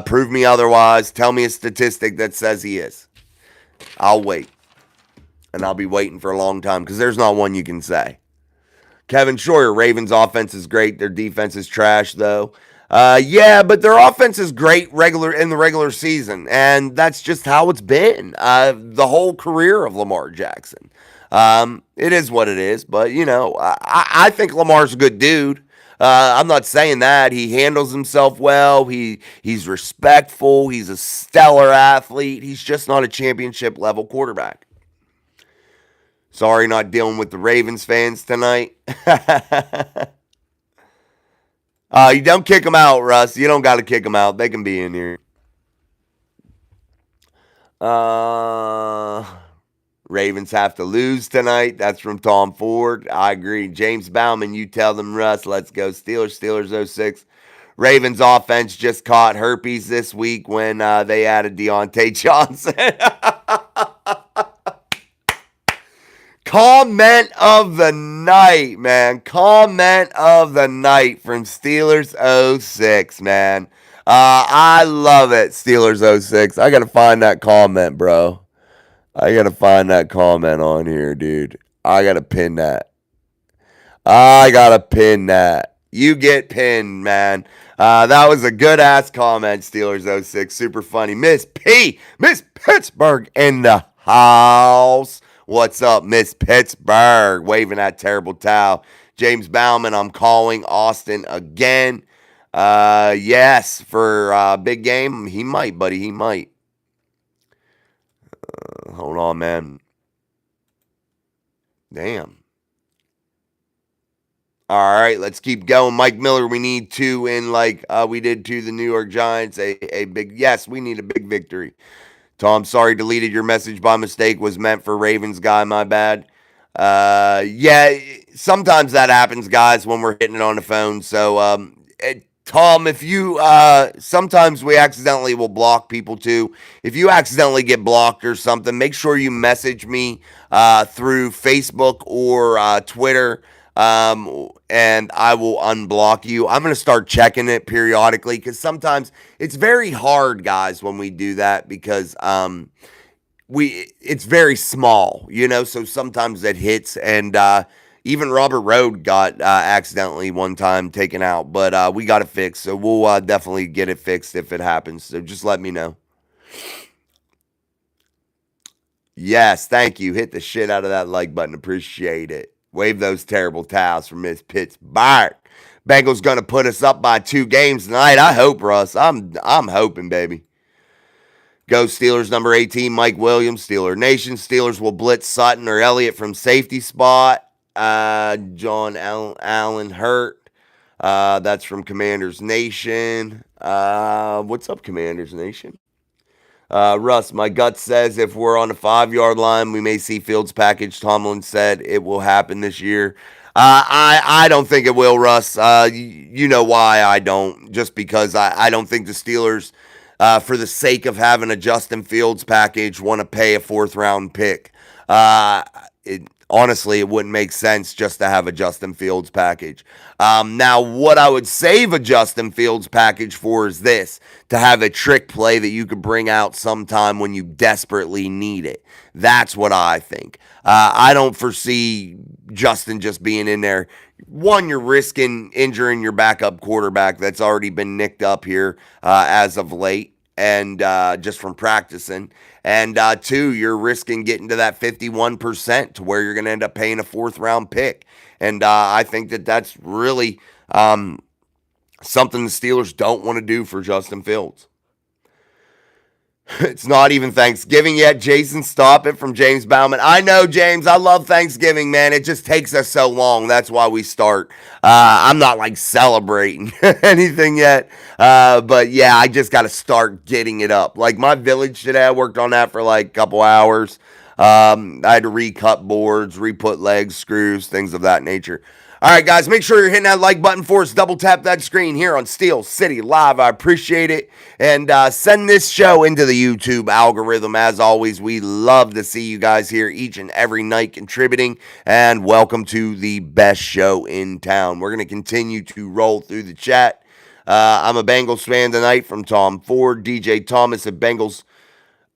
Prove me otherwise. Tell me a statistic that says he is. I'll wait, and I'll be waiting for a long time because there's not one you can say. Kevin Scheuer, Ravens offense is great. Their defense is trash, though. Yeah, but their offense is great in the regular season, and that's just how it's been the whole career of Lamar Jackson. It is what it is, but I think Lamar's a good dude. I'm not saying that he handles himself well. He's respectful. He's a stellar athlete. He's just not a championship level quarterback. Sorry, not dealing with the Ravens fans tonight. You don't kick them out, Russ. You don't got to kick them out. They can be in here. Ravens have to lose tonight. That's from Tom Ford. I agree. James Bauman, you tell them, Russ. Let's go Steelers. Steelers 06. Ravens offense just caught herpes this week when they added Deontay Johnson. Comment of the night, man. Comment of the night from Steelers 06, man. I love it, Steelers 06. I got to find that comment, bro. I got to find that comment on here, dude. I got to pin that. You get pinned, man. That was a good-ass comment, Steelers 06. Super funny. Miss Pittsburgh in the house. What's up, Miss Pittsburgh? Waving that terrible towel. James Bauman, I'm calling Austin again. Yes, for big game. He might, buddy. He might. Hold on, man. Damn. All right, let's keep going. Mike Miller, we need two in like we did to the New York Giants. A big, yes, we need a big victory. Tom, sorry, deleted your message by mistake. Was meant for Ravens guy, my bad. Yeah, sometimes that happens, guys, when we're hitting it on the phone. So, Tom, if you, sometimes we accidentally will block people too. If you accidentally get blocked or something, make sure you message me through Facebook or Twitter. And I will unblock you. I'm going to start checking it periodically because sometimes it's very hard, guys, when we do that because it's very small, so sometimes it hits and even Robert Road got accidentally one time taken out, but we got it fixed. So we'll definitely get it fixed if it happens. So just let me know. Yes, thank you. Hit the shit out of that like button. Appreciate it. Wave those terrible towels for Miss Pittsburgh. Bengals gonna put us up by 2 games tonight. I hope, Russ. I'm hoping, baby. Go Steelers number 18, Mike Williams, Steeler Nation. Steelers will blitz Sutton or Elliott from safety spot. John Allen hurt. That's from Commanders Nation. What's up, Commanders Nation? Russ, my gut says if we're on the 5-yard line, we may see Fields package. Tomlin said it will happen this year. I don't think it will, Russ. You know why I don't. Just because I don't think the Steelers, for the sake of having a Justin Fields package, want to pay a 4th-round pick. Honestly, it wouldn't make sense just to have a Justin Fields package. Now, what I would save a Justin Fields package for is this, to have a trick play that you could bring out sometime when you desperately need it. That's what I think. I don't foresee Justin just being in there. One, you're risking injuring your backup quarterback that's already been nicked up here as of late and just from practicing. And 2, you're risking getting to that 51% to where you're going to end up paying a 4th-round pick. And I think that's really something the Steelers don't want to do for Justin Fields. It's not even Thanksgiving yet. Jason, stop it, from James Bauman. I know, James. I love Thanksgiving, man. It just takes us so long. That's why we start. I'm not like celebrating anything yet. But yeah, I just got to start getting it up. Like my village today, I worked on that for like a couple hours. I had to recut boards, re-put legs, screws, things of that nature. All right, guys, make sure you're hitting that like button for us. Double tap that screen here on Steel City Live. I appreciate it. And send this show into the YouTube algorithm. As always, we love to see you guys here each and every night contributing. And welcome to the best show in town. We're going to continue to roll through the chat. I'm a Bengals fan tonight from Tom Ford. DJ Thomas at Bengals.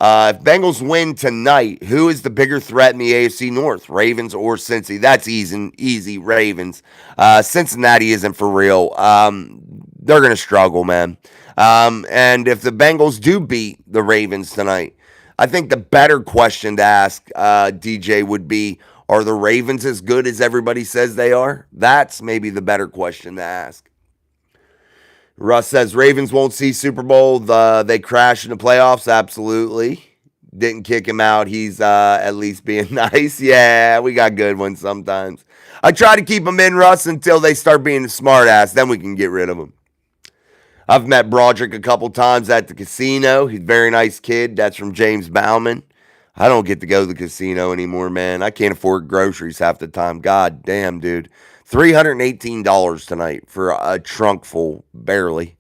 If Bengals win tonight, who is the bigger threat in the AFC North, Ravens or Cincy? That's easy, Ravens. Cincinnati isn't for real. They're going to struggle, man. And if the Bengals do beat the Ravens tonight, I think the better question to ask, DJ, would be, are the Ravens as good as everybody says they are? That's maybe the better question to ask. Russ says Ravens won't see Super Bowl. They crash in the playoffs. Absolutely. Didn't kick him out. He's at least being nice. Yeah, we got good ones sometimes. I try to keep them in, Russ, until they start being a smart ass. Then we can get rid of them. I've met Broderick a couple times at the casino. He's a very nice kid. That's from James Bauman. I don't get to go to the casino anymore, man. I can't afford groceries half the time. God damn, dude. $318 tonight for a trunk full, barely,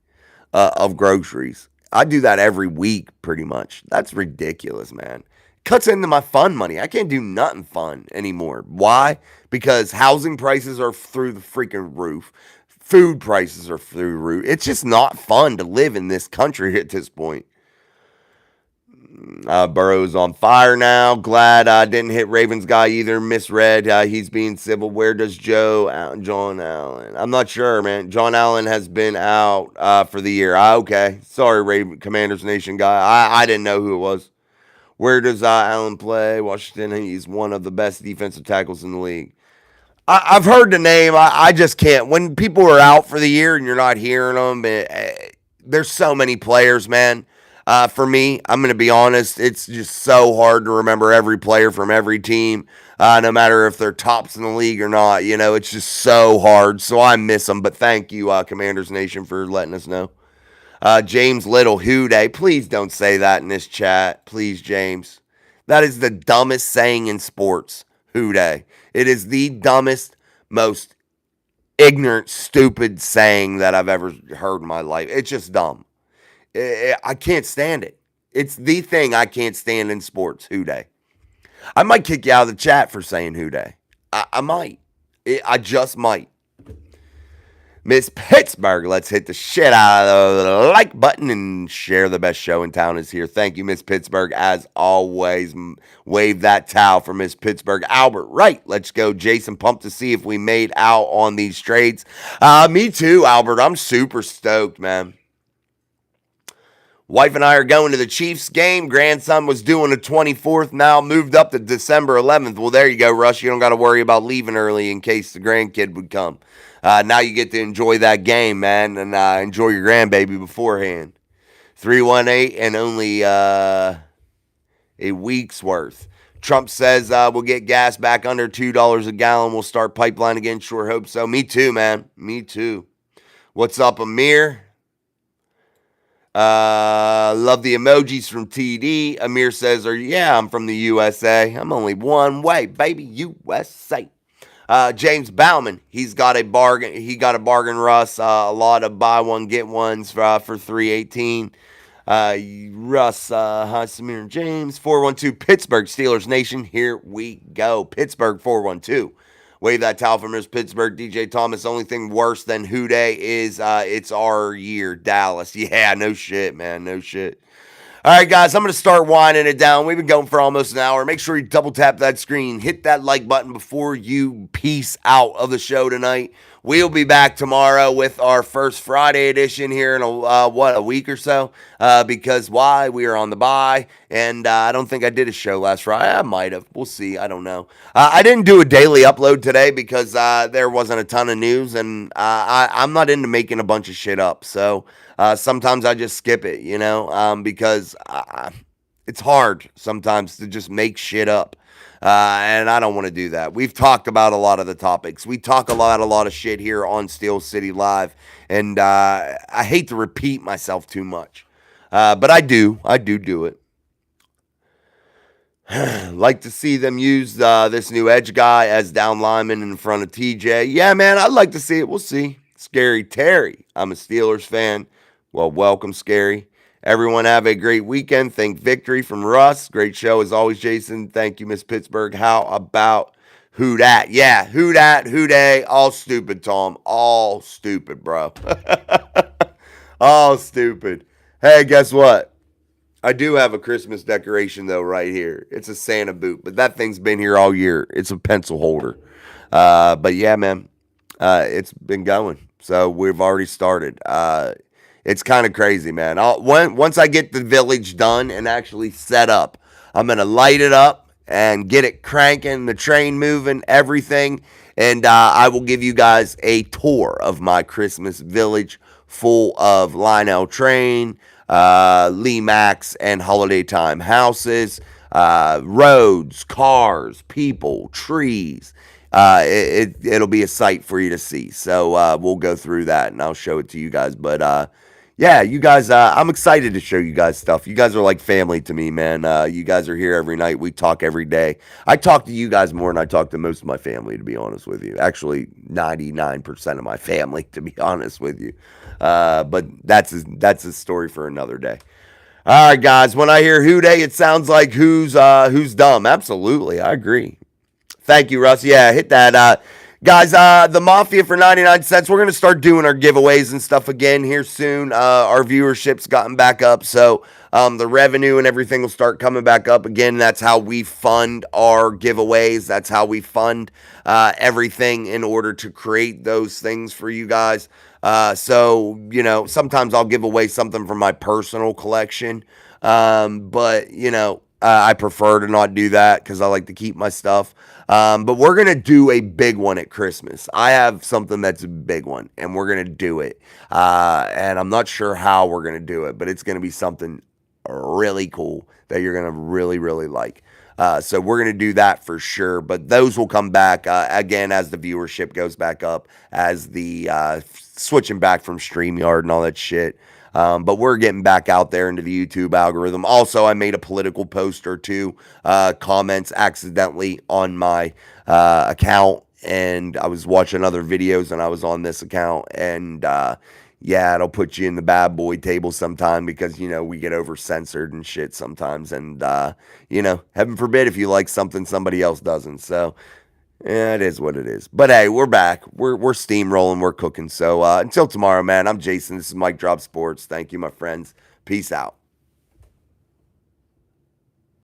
of groceries. I do that every week, pretty much. That's ridiculous, man. Cuts into my fun money. I can't do nothing fun anymore. Why? Because housing prices are through the freaking roof. Food prices are through the roof. It's just not fun to live in this country at this point. Burrow's on fire now. Glad I didn't hit Ravens guy either. Misread. He's being civil. Where does John Allen? I'm not sure, man. John Allen has been out for the year. Okay. Sorry, Commanders Nation guy. I didn't know who it was. Where does Allen play? Washington. He's one of the best defensive tackles in the league. I've heard the name. I just can't. When people are out for the year and you're not hearing them, there's so many players, man. For me, I'm going to be honest, it's just so hard to remember every player from every team, no matter if they're tops in the league or not. You know, it's just so hard. So I miss them. But thank you, Commanders Nation, for letting us know. James Little, who day? Please don't say that in this chat. Please, James. That is the dumbest saying in sports. Who day? It is the dumbest, most ignorant, stupid saying that I've ever heard in my life. It's just dumb. I can't stand it. It's the thing I can't stand in sports. Who day? I might kick you out of the chat for saying who day. I might. I just might. Miss Pittsburgh, let's hit the shit out of the like button and share the best show in town is here. Thank you, Miss Pittsburgh. As always, wave that towel for Miss Pittsburgh. Albert, right. Let's go. Jason, pumped to see if we made out on these trades. Me too, Albert. I'm super stoked, man. Wife and I are going to the Chiefs game. Grandson was doing the 24th, now moved up to December 11th. Well, there you go, Russ. You don't got to worry about leaving early in case the grandkid would come. Now you get to enjoy that game, man, and enjoy your grandbaby beforehand. 318 and only a week's worth. Trump says we'll get gas back under $2 a gallon. We'll start pipeline again. Sure hope so. Me too, man. Me too. What's up, Amir? Love the emojis from TD. Amir says, yeah, I'm from the USA. I'm only one way, baby, USA. James Bauman, he's got a bargain. He got a bargain, Russ. A lot of buy one, get ones for $318. Russ, hi, Samir and James. 412 Pittsburgh Steelers Nation. Here we go. Pittsburgh 412. Wave that towel from Miss Pittsburgh. DJ Thomas. Only thing worse than Who Day is it's our year, Dallas. Yeah, no shit, man. No shit. All right, guys, I'm going to start winding it down. We've been going for almost an hour. Make sure you double tap that screen. Hit that like button before you peace out of the show tonight. We'll be back tomorrow with our first Friday edition here in a week or so. Because why? We are on the bye, and I don't think I did a show last Friday. I might have. We'll see. I don't know. I didn't do a daily upload today because there wasn't a ton of news, and I'm not into making a bunch of shit up. So sometimes I just skip it, because it's hard sometimes to just make shit up. And I don't want to do that. We've talked about a lot of the topics. We talk a lot of shit here on Steel City Live. And I hate to repeat myself too much. But I do. I do it. Like to see them use this new edge guy as down lineman in front of TJ. Yeah, man, I'd like to see it. We'll see. Scary Terry. I'm a Steelers fan. Well, welcome, Scary. Everyone have a great weekend. Think victory from Russ. Great show as always, Jason. Thank you, Miss Pittsburgh. How about who dat? Yeah, who dat, who day. All stupid, Tom. All stupid, bro. All stupid. Hey, guess what? I do have a Christmas decoration though right here. It's a Santa boot, but that thing's been here all year. It's a pencil holder. But yeah, man, it's been going. So we've already started. It's kind of crazy, man. Once I get the village done and actually set up, I'm gonna light it up and get it cranking, the train moving, everything, and I will give you guys a tour of my Christmas village full of Lionel Train, Lee Max, and Holiday Time houses, roads, cars, people, trees. It'll be a sight for you to see. So we'll go through that and I'll show it to you guys. But yeah, you guys, I'm excited to show you guys stuff. You guys are like family to me, man. You guys are here every night. We talk every day. I talk to you guys more than I talk to most of my family, to be honest with you. Actually, 99% of my family, to be honest with you. But that's a story for another day. All right, guys. When I hear who day, it sounds like who's dumb. Absolutely, I agree. Thank you, Russ. Yeah, hit that. Guys, the Mafia for 99 cents. We're going to start doing our giveaways and stuff again here soon. Our viewership's gotten back up, so the revenue and everything will start coming back up again. That's how we fund our giveaways. That's how we fund everything in order to create those things for you guys. So, sometimes I'll give away something from my personal collection. But I prefer to not do that because I like to keep my stuff. But we're going to do a big one at Christmas. I have something that's a big one, and we're going to do it. And I'm not sure how we're going to do it, but it's going to be something really cool that you're going to really, really like. So we're going to do that for sure. But those will come back again as the viewership goes back up, as the switching back from StreamYard and all that shit. But we're getting back out there into the YouTube algorithm. Also, I made a political post or two comments accidentally on my account, and I was watching other videos and I was on this account, and yeah, it'll put you in the bad boy table sometime because we get over censored and shit sometimes, and heaven forbid if you like something somebody else doesn't. So yeah, it is what it is. But hey, we're back. We're steamrolling. We're cooking. So until tomorrow, man, I'm Jason. This is Mike Drop Sports. Thank you, my friends. Peace out.